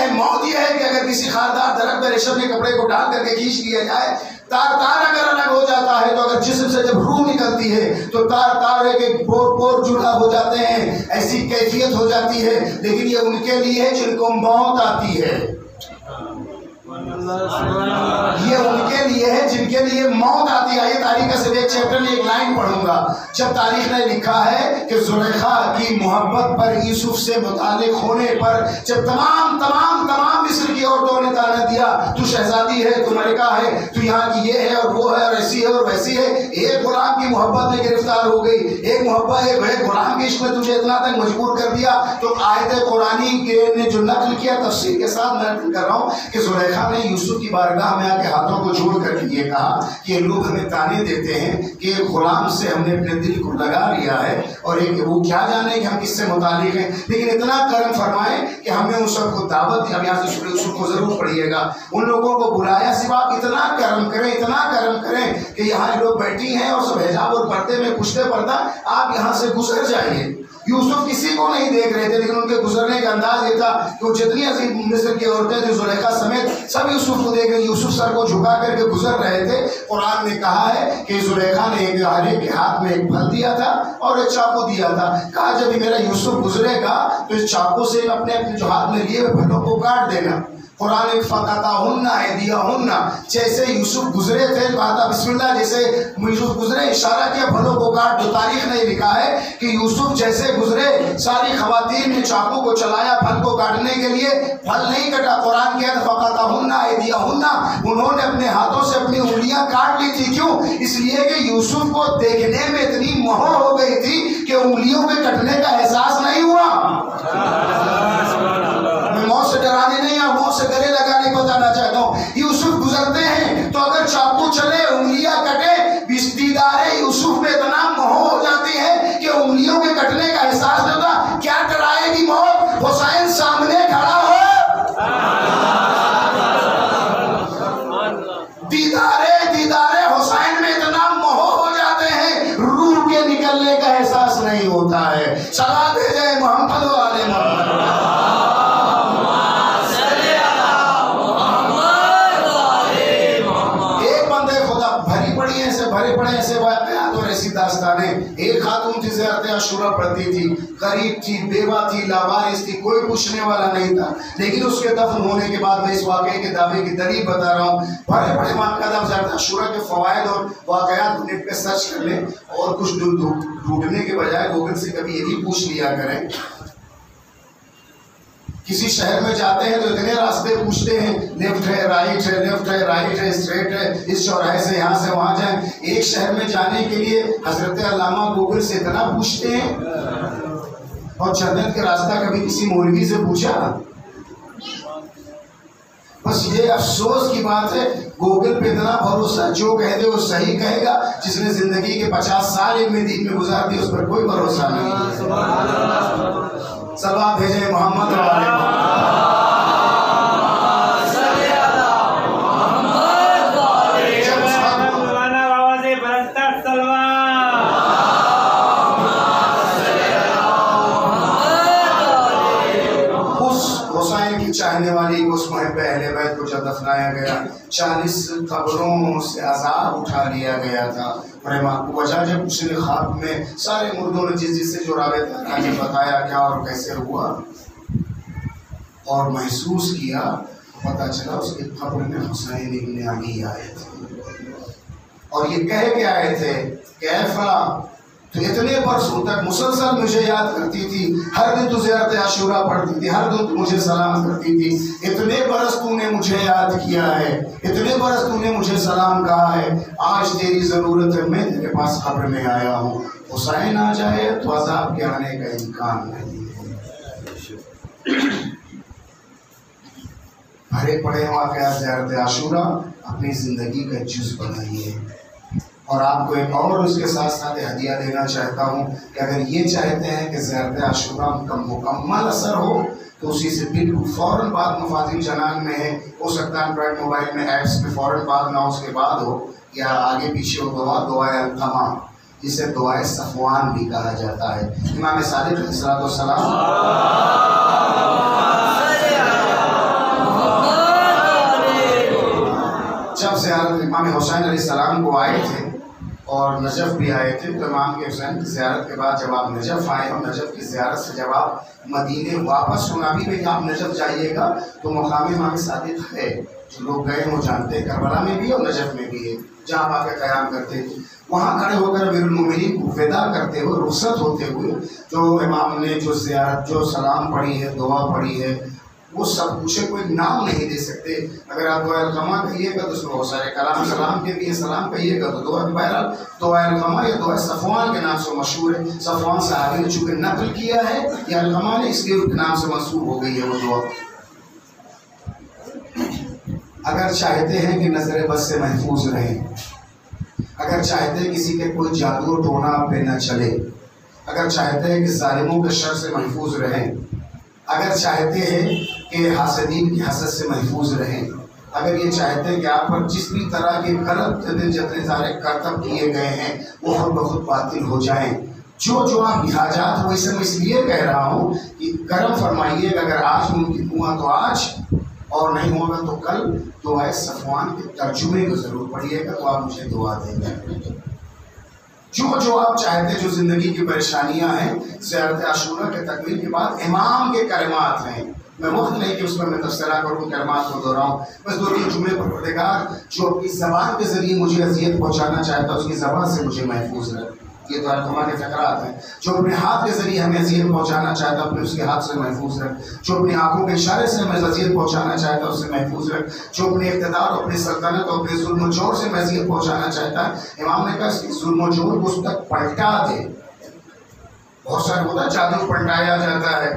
موت یہ ہے کہ اگر کسی خاردار درخت میں ریشم کے کپڑے کو ڈال کر کے کھینچ لیا جائے، تار تار اگر الگ ہو جاتا ہے، تو اگر جسم سے جب روح نکلتی ہے تو تار تار ایک ایک پور جڑا ہو جاتے ہیں، ایسی کیفیت ہو جاتی ہے. لیکن یہ ان کے لیے جن کو موت آتی ہے، یہ ان کے لیے ہے جن کے لیے موت آتی ہے. یہ تاریخ کا صرف ایک چیپٹر میں ایک لائن پڑھوں گا. جب تاریخ نے لکھا ہے کہ زلیخا کی محبت پر یوسف سے متعلق ہونے پر جب تمام مصر کی عورتوں نے تانا دیا، تو شہزادی ہے، تو ملکہ ہے، تو یہاں کی یہ ہے اور وہ ہے اور ایسی ہے اور ویسی ہے. ایک غلام کی محبت میں گرفتار ہو گئی، ایک محبت ایک غلام کے عشق میں تجھے اتنا تک مجبور کر دیا. تو آیت قرآنی نے جو نقل کیا تفسیر کے ساتھ میں نقل کر رہا ہوں کہ زلیخا نے یوسف کی بارگاہ میں آ کے ہاتھوں کو جوڑ کر کے یہ کہا کہ لوگ ہمیں تانے دیتے ہیں کہ غلام سے ہم نے اپنے دل کو لگا لیا ہے اور وہ کیا جانے کہ ہم کس سے متعلق ہیں، لیکن اتنا کرم فرمائے کہ ہمیں ان سب کو دعوت دی. اب یہاں سے سورہ یوسف کو ضرور پڑھیے گا. ان لوگوں کو بلایا، سوا اتنا کرم کریں کہ یہاں لوگ بیٹھی ہیں اور سب حجاب اور پردے میں کشتے پردہ، آپ یہاں سے گزر جائیے. یوسف کسی کو نہیں دیکھ رہے تھے، لیکن ان کے گزرنے کا انداز یہ تھا کہ وہ جتنی عظیم مصر کی عورتیں تھیں زلیخا سمیت سب یوسف کو دیکھ رہے. یوسف سر کو جھکا کر کے گزر رہے تھے. قرآن نے کہا ہے کہ زلیخا نے ہر ایک کے ہاتھ میں ایک پھل دیا تھا اور ایک چاقو دیا تھا. کہا جب میرا یوسف گزرے گا تو اس چاقو سے اپنے جو ہاتھ میں لیے ہوئے پھلوں کو کاٹ دینا. قرآن فقطعہن ایدیہن، جیسے یوسف گزرے تھے کہا تھا بسم اللہ، جیسے یوسف گزرے اشارہ کیا پھلوں کو کاٹ دو. تاریخ نے لکھا ہے کہ یوسف جیسے گزرے ساری خواتین نے چاقو کو چلایا پھل کو کاٹنے کے لیے، پھل نہیں کٹا. قرآن کیا فقطعہن ایدیہن، انہوں نے اپنے ہاتھوں سے اپنی انگلیاں کاٹ لی تھی. کیوں؟ اس لیے کہ یوسف کو دیکھنے میں اتنی مہر ہو گئی تھی کہ انگلیوں کے کٹنے کا احساس نہیں ہوا. میں موت سے ڈرانے نہیں یا موت سے گلے لگانے کو بتانا چاہتا ہوں. یوسف گزرتے ہیں تو اگر چاقو چلے انگلیاں کٹے، دیدار یوسف میں اتنا مہر ہو جاتی ہے کہ انگلیوں کے کٹنے کا احساس نہیں ہوتا. کیا ڈرائے گی موت؟ حسین سامنے کھڑا ہو، دیدارے حسین میں اتنا مہر ہو جاتے ہیں روح کے نکلنے کا احساس نہیں ہوتا ہے. صلا بھیجے محمد و آل محمد. بھرے پڑے ایسے واقعات اور ایسی داستانیں. ایک خاتون تھی زیارت عاشورہ پڑھتی تھی، غریب تھی، بیوہ تھی، لاوارث تھی، کوئی پوچھنے والا نہیں تھا. لیکن اس کے دفن ہونے کے بعد میں اس واقعے کے دعوے کی دلیل بتا رہا ہوں. بڑے بڑے واقعات آپ زیارت عاشورہ کے فوائد اور واقعات نیٹ پہ سرچ کر لیں اور کچھ ڈھونڈنے کے بجائے گوگل سے کبھی یہ بھی پوچھ لیا کریں. کسی شہر میں جاتے ہیں تو اتنے راستے پوچھتے ہیں، لیفٹ ہے رائٹ ہے، لیفٹ ہے رائٹ ہے، اسٹریٹ ہے، اس چوراہے سے یہاں سے وہاں جائیں. ایک شہر میں جانے کے لیے حضرت علامہ گوگل سے اتنا پوچھتے ہیں. اور جنت کا راستہ کبھی کسی مولوی سے پوچھا؟ بس یہ افسوس کی بات ہے گوگل پہ اتنا بھروسہ، جو کہہ دے وہ صحیح کہے گا. جس نے زندگی کے 50 سال علم دین میں گزار دی اس پر کوئی بھروسہ نہیں. صلوات بھیجیں محمد و آل کہنے والی کہ اس محب اہل بیت کو جب دفنایا گیا 40 قبروں سے عذاب اٹھا لیا گیا تھا، اور وجہ جب اس نے خواب میں سارے مردوں نے جس سے جو رابطہ نے بتایا کیا اور کیسے ہوا اور محسوس کیا، پتہ چلا اس کی قبر میں حسین ابن علی آئے تھے اور یہ کہہ کے آئے تھے کہ اے فلاں تو اتنے برسوں تک مسلسل مجھے یاد کرتی تھی، ہر دن تو زیارت عاشورہ پڑھتی تھی، ہر دن تو مجھے سلام کرتی تھی، اتنے برس تو نے مجھے یاد کیا ہے، اتنے برس تو نے مجھے سلام کہا ہے، آج تیری ضرورت ہے، میں تیرے پاس قبر میں آیا ہوں، حسین آ جائے تو عذاب کے آنے کا امکان نہیں ہے۔ بھرے پڑے واقعات زیارت عاشورہ اپنی زندگی کا جز بنائیے۔ اور آپ کو ایک اور اس کے ساتھ ساتھ ہدیہ دینا چاہتا ہوں کہ اگر یہ چاہتے ہیں کہ زیارت عاشورہ کا مکمل اثر ہو تو اسی سے بالکل فوراً بعد مفاتیح جنان میں ہے، ہو سکتا ہے اینڈرائڈ موبائل میں ایپس میں فوراً بعد نہ اس کے بعد ہو یا آگے پیچھے ہو دعائے القمہ، جسے دعائے صفوان بھی کہا جاتا ہے۔ امام صادق علیہ الصلوۃ والسلام جب زیارت امام حسین علیہ السلام کو آئے تھے اور نجف بھی آئے تھے، تو امام کے حسین کی زیارت کے بعد جب آپ نجف آئے اور نجف کی زیارت سے جب آپ مدینے واپس ہونا بھی آپ نجف جائیے گا تو مقام امام صادق ہے، جو لوگ گئے وہ جانتے ہیں، کربلا میں بھی اور نجف میں بھی ہے جہاں آپ آ کے قیام کرتے تھے، وہاں کھڑے ہو کر امیر المومنین کو ودا کرتے ہوئے رخصت ہوتے ہوئے جو امام نے جو زیارت جو سلام پڑھی ہے دعا پڑھی ہے وہ سب پوچھے، کوئی نام نہیں دے سکتے۔ اگر آپ دعائے القمہ کہیے گا تو اس میں بہت سارے کلام سلام کے بھی ہیں، سلام کہیے گا تو دعا، بہرحال دعائے القمہ یا دعائے صفوان کے نام سے مشہور ہے۔ صفوان صحابی نے چونکہ نقل کیا ہے یا القمہ نے، اس لیے ان کے نام سے منسوب ہو گئی ہے وہ دعا۔ اگر چاہتے ہیں کہ نظر بد سے محفوظ رہیں، اگر چاہتے ہیں کسی کے کوئی جادو ٹونا پہ نہ چلے، اگر چاہتے ہیں کہ ظالموں کے شر سے محفوظ رہیں، اگر چاہتے ہیں کہ حاسدین کی حسد سے محفوظ رہیں، اگر یہ چاہتے ہیں کہ آپ پر جس بھی طرح کے غلط جتنے سارے کرتب کیے گئے ہیں وہ خود بخود باطل ہو جائیں، جو آپ حاجات ہو، اسے میں اس لیے کہہ رہا ہوں کہ کرم فرمائیے کہ اگر آج ممکن ہوا تو آج اور نہیں ہوگا تو کل دعائے صفوان کے ترجمے کو ضرور پڑھیے گا تو آپ مجھے دعا دیں گے۔ جو آپ چاہتے ہیں، جو زندگی کی پریشانیاں ہیں، زیارت عاشورہ کے تکمیل کے بعد امام کے کلمات ہیں، میں وقت نہیں کہ اس پر میں تبصرہ کروں، کلمات کو دہراؤں، بس 2-3 جملے پر پروردگار جو اپنی زبان کے ذریعے مجھے اذیت پہنچانا چاہتا ہے اس کی زبان سے مجھے محفوظ رکھ، یہ تو القمہ کے فقرات ہیں۔ جو اپنے ہاتھ کے ذریعے ہمیں اذیت پہنچانا چاہتا ہے اپنے اس کے ہاتھ سے محفوظ رکھ، جو اپنی آنکھوں کے اشارے سے ہمیں اذیت پہنچانا چاہتا ہے اس سے محفوظ رکھ، جو اپنے اقتدار اور اپنی سلطنت اور اپنے ظلم و جور سے اذیت پہنچانا چاہتا ہے، امام نے کہا اس کی ظلم و جور کو اس تک پلٹا دے۔ بہت سارے ہوتا ہے جادو پلٹایا جاتا ہے،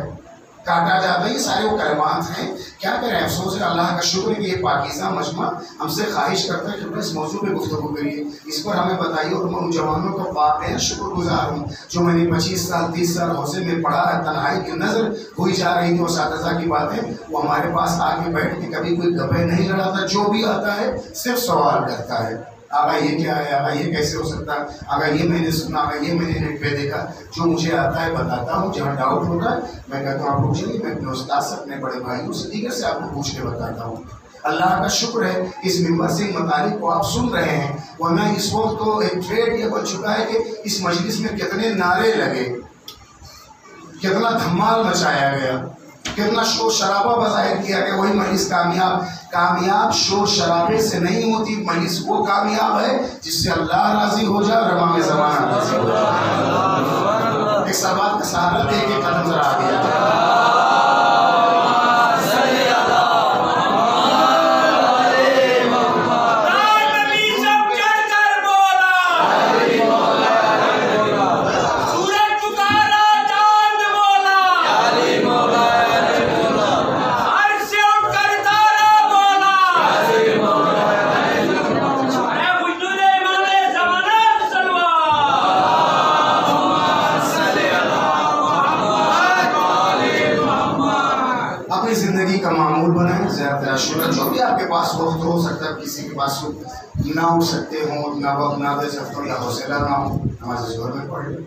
کاٹا جاتا ہے، یہ سارے وہ کلمات ہیں۔ کیا کریں، افسوس ہے، اللہ کا شکر ہے کہ یہ پاکیزہ مجمع ہم سے خواہش کرتا ہے کہ اس موضوع پہ گفتگو کریے، اس پر ہمیں بتائیے، اور میں ان جوانوں کا واقعی شکر گزار ہوں جو میں نے 25 سال 30 سال حوصے میں پڑھا ہے، تنہائی کی نظر ہوئی جا رہی تھی اساتذہ کی باتیں، وہ ہمارے پاس آ کے بیٹھ کے کبھی کوئی گپے نہیں لڑاتا، جو بھی آتا ہے صرف سوال کرتا ہے، آگا یہ کیا ہے، آگا یہ کیسے ہو سکتا ہے، آگا یہ میں نے سنا، آگا یہ میں نے نیٹ پہ دیکھا، جو مجھے آتا ہے بتاتا ہوں، جہاں ڈاؤٹ ہوتا ہے میں کہتا ہوں آپ پوچھیں، میں اپنے استاد سے اپنے بڑے بھائیوں سے دیگر سے آپ کو پوچھ کے بتاتا ہوں۔ اللہ کا شکر ہے اس ممبر سے مطالب کو آپ سن رہے ہیں، ورنہ اس وقت تو ایک ٹریڈ یہ بن چکا ہے کہ اس مجلس میں کتنے نعرے لگے، کتنا دھمال مچایا گیا، کتنا شور شرابہ بظاہر کیا گیا، وہی مجلس کامیاب شور شرابے سے نہیں ہوتی، مجلس وہ کامیاب ہے جس سے اللہ راضی ہو جائے اور امام زمان راضی ہو جائے۔ ایک سوال کا سہارا دے کے قدم ذرا آ گیا۔ زندگی کا معمول بنائیں، زیارت عاشورہ، جو بھی آپ کے پاس وقت ہو سکتا ہے کسی کے پاس نہ اٹھ سکتے ہوں، نہ وقت نہ دے سکتے ہوں یا حوصلہ نہ ہو، نماز ظہر میں پڑھ لیں،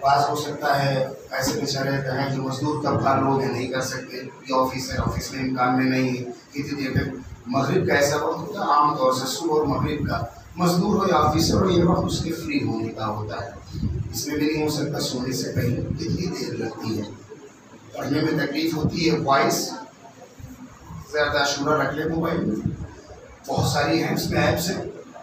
بعض ہو سکتا ہے ایسے بیچارے ہیں جو مزدور طبقہ لوگ ہیں نہیں کر سکتے، یہ آفس ہے، آفس میں امکان میں نہیں ہے کتنی دیر تک۔ مغرب کا ایسا وقت ہوتا ہے عام طور سے صبح اور مغرب کا، مزدور ہو یا آفیسر ہو، یہ وقت اس کے فری ہونے کا ہوتا ہے، اس میں بھی نہیں ہو سکتا سونے سے پہلے۔ کتنی دیر لگتی ہے، پڑھنے میں تکلیف ہوتی ہے، وائس زیادہ شورا رکھ لے موبائل میں، بہت ساری ہیں اس میں ایپس ہیں،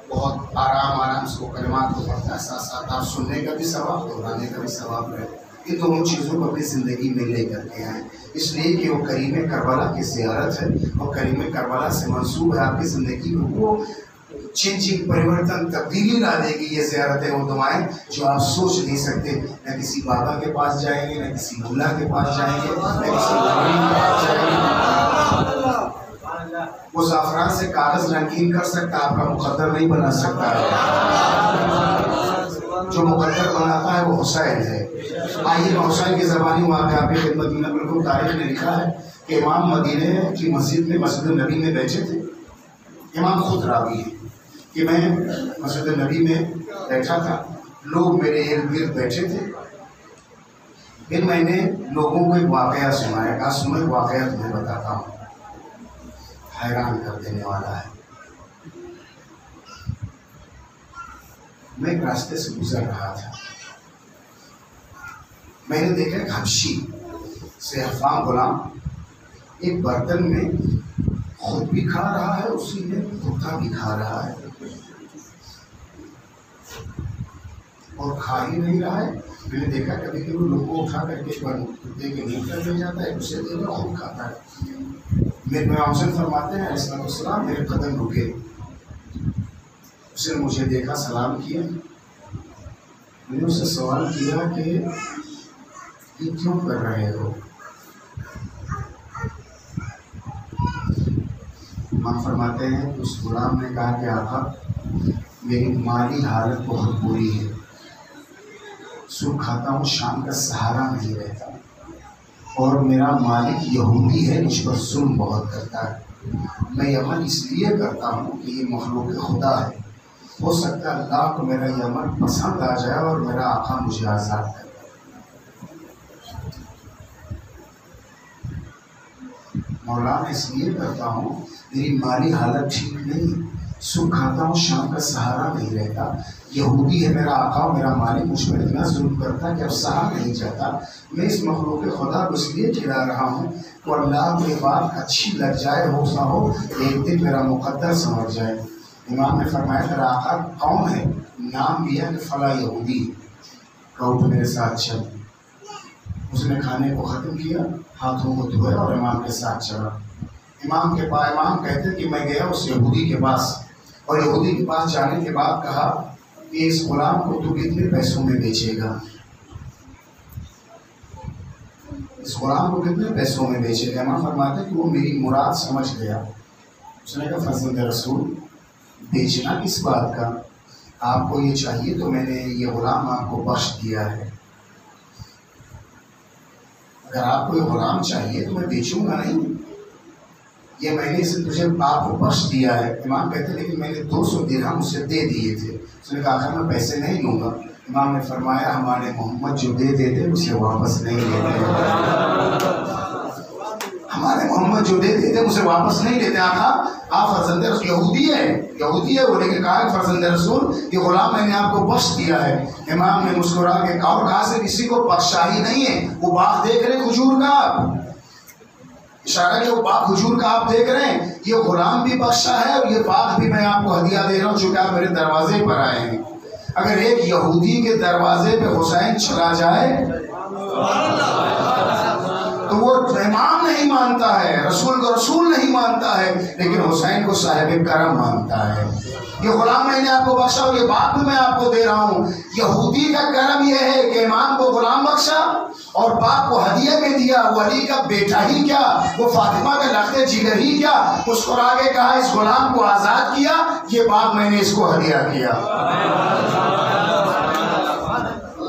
بہت آرام سے وہ کلمات کو پڑھتا ہے، ساتھ ساتھ آپ سننے کا بھی ثواب، دہرانے کا بھی ثواب ہے۔ ان دونوں چیزوں کو اپنی زندگی میں لے کر کے آئیں، اس لیے کہ وہ کریم کربلا کی زیارت ہے، اور کریم کربلا سے منسوب ہے آپ کی زندگی میں، وہ چینجنگ پریورتن تبدیلی لا دے گی یہ زیارتیں اور دعائیں جو آپ سوچ نہیں سکتے۔ نہ کسی بابا کے پاس جائیں گے، نہ کسی ملا کے پاس جائیں گے، نہ کسی ولی کے پاس جائیں گے۔ وہ زعفران سے کاغذ رنگین کر سکتا، آپ کا مقدر نہیں بنا سکتا ہے، جو مقدر بناتا ہے وہ حسین ہے۔ آئیے میں حسین کی زبانی واقعہ آپ کی خدمت میں بالکل تاریخ نے لکھا ہے کہ امام مدینے کی مسجد میں، مسجد النبی میں بیٹھے تھے، امام خود راوی ہے کہ میں مسجد النبی میں بیٹھا تھا، لوگ میرے ارد گرد بیٹھے تھے، پھر میں نے لوگوں کو ایک واقعہ سنایا، کہا سنو ایک واقعہ تمہیں بتاتا ہوں، حیران کر دینے والا ہے۔ میں ایک راستے سے گزر رہا تھا، میں نے دیکھا ایک حبشی سیاہ فام غلام ایک برتن میں خود بھی کھا رہا ہے، اسی میں کتا بھی کھا رہا ہے، اور کھا ہی نہیں رہا ہے۔ میں نے دیکھا کبھی کبھی لوگوں کو اٹھا کر کے کتے کے نیچ کر دے جاتا ہے، اسے دے دو خود کھاتا ہے۔ میرے حسین فرماتے ہیں علیہ السلام، میرے قدم رکے، اس نے مجھے دیکھا، سلام کیا، میں نے اسے سوال کیا کہ یہ کیوں کر رہے ہو؟ ہم فرماتے ہیں کہ اس غلام نے کہا کہ آقا میری مالی حالت بہت بری ہے، صبح کھاتا ہوں شام کا سہارا نہیں رہتا، اور میرا مالک یہودی ہے، مجھ پر ظلم بہت کرتا ہے، میں یہ عمل اس لیے کرتا ہوں کہ یہ مخلوق خدا ہے، ہو سکتا ہے اللہ کو میرا یہ عمل پسند آ جائے اور میرا آقا مجھے آزاد کر۔ مولانا اس لیے کرتا ہوں میری مالی حالت ٹھیک نہیں، صبح کھاتا ہوں شام کا سہارا نہیں رہتا، یہودی ہے میرا آقا، میرا مالک مجھ پر اتنا ظلم کرتا کہ اب سہا نہیں جاتا، میں اس مخلوق خدا کو اس لیے کھلا رہا ہوں کہ اللہ کو یہ بات اچھی لگ جائے، ہو سا ہو ایک دن میرا مقدر سمجھ جائے۔ امام نے فرمایا میرا آقا کون ہے؟ نام دیا کہ فلاں یہودی، کہو تو میرے ساتھ چل۔ اس نے کھانے کو ختم کیا، ہاتھوں کو دھوئے اور امام کے ساتھ چلا۔ امام کہتے کہ میں گیا اس یہودی کے پاس، اور یہودی کے پاس جانے کے بعد کہا کہ اس غلام کو تو کتنے پیسوں میں بیچے گا؟ اس غلام کو کتنے پیسوں میں بیچے گا؟ امام فرماتے کہ وہ میری مراد سمجھ گیا۔ اس نے کہا فرزند رسول بیچنا کس بات کا، آپ کو یہ چاہیے تو میں نے یہ غلام آپ کو بخش دیا ہے، اگر آپ کو یہ غلام چاہیے تو میں بیچوں گا نہیں، یہ میں نے اسے تجھے آپ کو بخش دیا ہے۔ امام کہتے لیکن میں نے 200 درہم اسے دے دیے تھے۔ اس نے کہا میں پیسے نہیں لوں گا۔ امام نے فرمایا ہمارے محمد جو دے دیتے اسے واپس نہیں لیتے، ہمارے محمد جو دے دیتے اسے واپس نہیں لیتے۔ آقا آپ فرزند رسول یہودی ہے وہ، لیکن کہا فرزند رسول یہ غلام میں نے آپ کو بخش دیا ہے۔ امام نے مسکرا کے کہا اور کہا سے کسی کو بخشا ہی نہیں ہے، وہ باغ دیکھ رہے کھجور کا، اشارہ کہ وہ باغ کھجور کا آپ دیکھ رہے ہیں، یہ غلام بھی بخشا ہے اور یہ باغ بھی میں آپ کو ہدیہ دے رہا ہوں چونکہ آپ میرے دروازے پر آئے ہیں۔ اگر ایک یہودی کے دروازے پہ حسین چلا جائے تو وہ امام نہیں مانتا ہے، رسول کو رسول نہیں مانتا ہے، لیکن حسین کو صاحب کرم مانتا ہے۔ یہ غلام میں نے آپ کو بخشا اور یہ بات بھی میں آپ کو دے رہا ہوں۔ یہودی کا کرم یہ ہے کہ امام کو غلام بخشا اور باپ کو ہدیہ میں دیا، وہ علی کا بیٹا ہی کیا، وہ فاطمہ کا لخت جگر ہی کیا، مسکرا کے کہا اس غلام کو آزاد کیا، یہ باپ میں نے اس کو ہدیہ کیا۔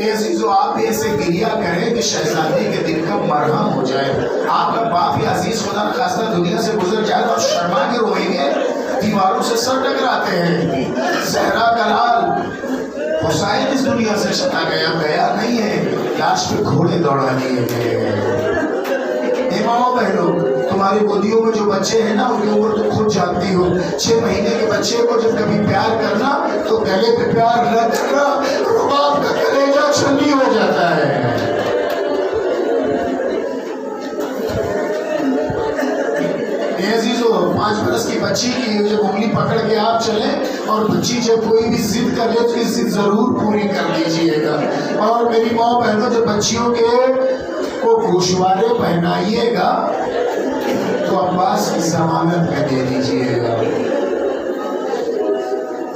عزیزو آپ بھی ایسے گریہ کریں کہ شہزادی کے دل کا مرہم ہو جائے. آپ کا باپ یا عزیز خدا نخواستہ دنیا سے گزر جائے تو شرما کے روئیں گے, دیواروں سے سر ٹکراتے ہیں. زہرا کا لال حسین اس دنیا سے چلا گیا نہیں ہے, لاش پہ گھوڑے دوڑا لیے گئے. ماں بہنوں, تمہاری گودیوں میں جو بچے ہیں نا, ان کے اوپر تم خود جانتی ہو, 6 مہینے کے بچے کو جب کبھی پیار کرنا تو گلے پہ پیار نہ کرنا, رباب کا کلیجہ چھنی ہو جاتا ہے. عزیزو 5 برس کی بچی کی جب انگلی پکڑ کے آپ چلیں, اور بچی جب کوئی بھی ضد کر لے تو اس ضد ضرور پوری کر دیجئے گا. اور میری ماں بہنوں, جب بچیوں کے کو گوشوارے پہنائیے گا تو عباس کی ضمانت میں دے دیجئے گا,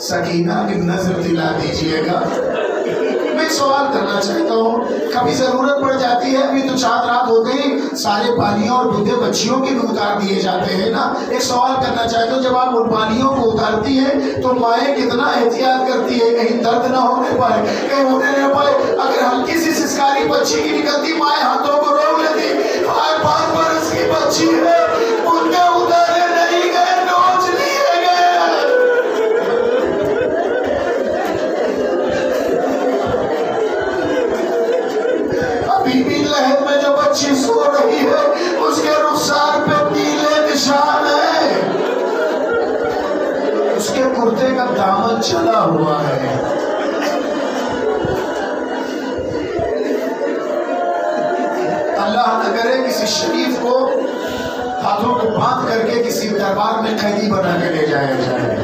سکینہ کی نظر دلا دیجئے گا. میں ایک سوال کرنا چاہتا ہوں, کبھی ضرورت پڑ جاتی ہے, ابھی تو چاند رات ہو گئی, سارے بالیوں اور بڈھے بچیوں کے بھی اتار دیے جاتے ہیں نا. ایک سوال کرنا چاہتا ہوں, جب آپ ان بالیوں کو اتارتی ہیں تو مائیں کتنا احتیاط کرتی ہے کہیں درد نہ ہونے پائے, کہیں ہونے نہ پائے. اگر ہلکی سی سسکاری بچی کی نکلتی, مائیں ہاتھوں کو روک لیتی, 5 برس کی بچی ہے, ان کے اتارے نہیں گئے, نوچ لیے گئے. ابھی بھی لہر میں جو بچی سو رہی ہے, اس کے رخسار پہ نیلے نشان ہے, اس کے کرتے کا دامن چلا ہوا ہے. اللہ نہ کرے کسی شریف کو ہاتھوں کو باندھ کر کے کسی دربار میں قیدی بنا کے لے جایا جائے.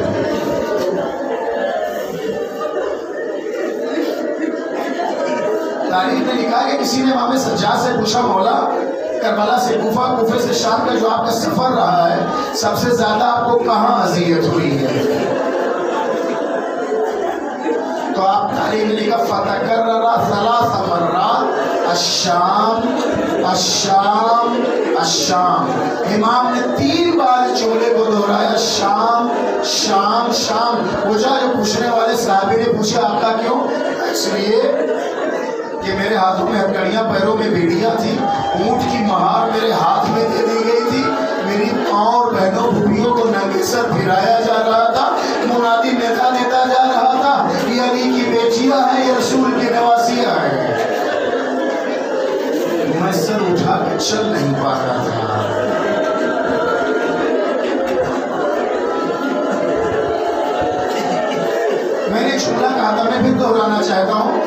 تاریخ نے لکھا کہ کسی نے امام سجاد سے پوچھا, مولا کربلا سے کوفہ, کوفے سے شام کا جو آپ کا سفر رہا ہے, سب سے زیادہ آپ کو کہاں اذیت ہوئی ہے؟ تو آپ تاریخ نے لکھا فتکرر 3 مرات الشام الشام الشام. امام نے 3 بار جملے کو دہرایا, شام شام شام. جو پوچھنے والے صحابی نے پوچھا آپ کا کیوں؟ اس لیے کہ میرے ہاتھوں میں ہتکڑیاں, پیروں میں بیڑیاں تھیں, اونٹ کی مہار میرے ہاتھ میں دے دی گئی تھی, میری ماں اور بہنوں بھوبیوں کو ننگے سر پھرایا جا رہا تھا, منادی نیتا دیتا جا رہا تھا, یہ علی کی بیٹیاں ہیں, یہ رسول کی نواسیاں ہیں. میں سر اٹھا کے چل نہیں پا رہا تھا. میں نے جملہ کہا تھا, میں پھر دہرانا چاہتا ہوں,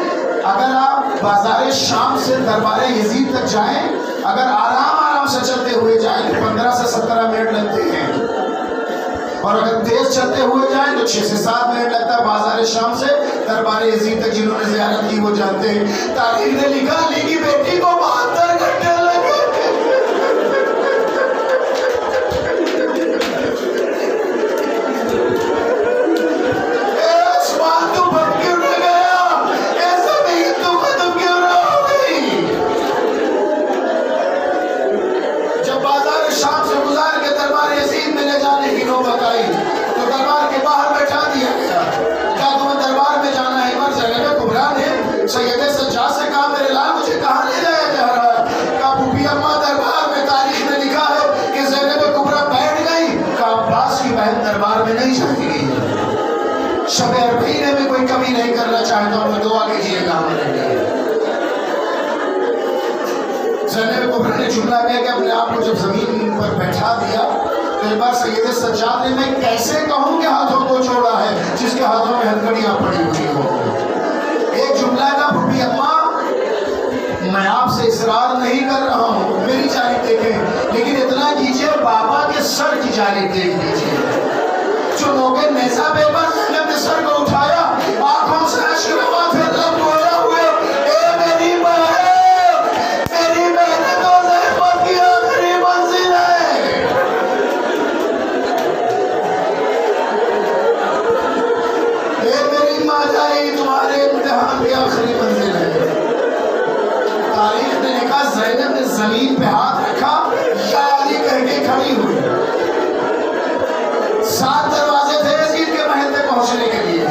اگر آپ بازار شام سے دربار یزید تک جائیں, اگر آرام سے چلتے ہوئے جائیں تو 15 سے 17 منٹ لگتے ہیں, اور اگر تیز چلتے ہوئے جائیں تو 6 سے 7 منٹ لگتا ہے بازار شام سے دربار یزید تک. جنہوں نے زیارت کی وہ جانتے ہیں. تاریخ نے لکھا علی کی بیٹی کو 72 گھنٹے لگے. سیدے سجاد سے کہا, میرے لال مجھے کہاں لے جایا جا رہا ہے؟ کہا پھوپھی اماں دربار میں. تاریخ میں لکھا ہے کہ زینب کبریٰ بیٹھ گئی, کہا عباس کی بہن دربار میں نہیں جاتی گئی. شب اربعین میں کوئی کمی نہیں کرنا چاہتا ہوں, دعا کیجیے گا ہمارے لیے. زینب کبریٰ نے جملہ کہہ کے اپنے آپ کو جب زمین پر بیٹھا دیا تو ایک بار سید سجاد نے, میں کیسے کہوں کہ ہاتھوں کو چھوڑا ہے جس کے ہاتھوں میں ہتکڑیاں پڑی ہوئی ہو. ایک جملہ کا پھوپھی اماں, میں آپ سے اصرار نہیں کر رہا ہوں, میری جانب دیکھیں, لیکن اتنا کیجئے بابا کے سر کی جانب دیکھ لیجئے. جو موقع نیزہ بے پر زینب نے سر کو اٹھایا, آنکھوں سے اشک روا تھے, لب گویا ہوئے, اے میری بہن, میری بہن تو زحمت کی آخری منزل ہے. اے میری ماں جائی, تمہارے امتحان کی آخری منزل ہے. تاریخ نے لکھا زینب نے زمین پہ ہاتھ رکھا, یا علی کہہ کے کھڑی ہوئی. 7 دروازے تھے یزید کے محل پہ پہنچنے کے لیے.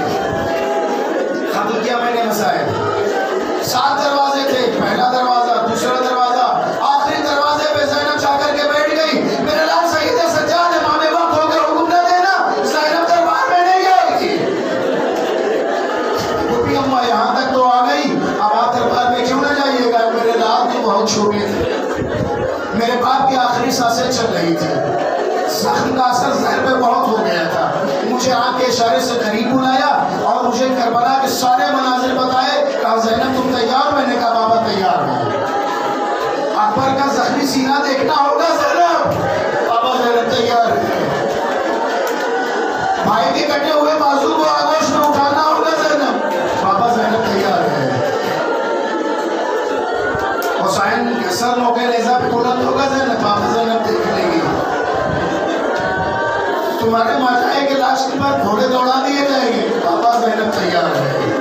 کے کٹے ہوئے بازو کو آغوش میں اٹھانا ہوگا زینب. بابا زینب تیار ہے. حسین کے سر موقع نیزہ پہ بلند ہوگا زینب. بابا زینب دیکھ لے گی. تمہارے ماتھائے کے لاش کے بعد گھوڑے دوڑا دیے جائیں گے. بابا زینب تیار ہے.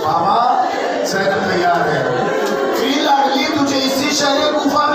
بابا زینب تیار ہے. لاڈلی تجھے اسی شہر کوفہ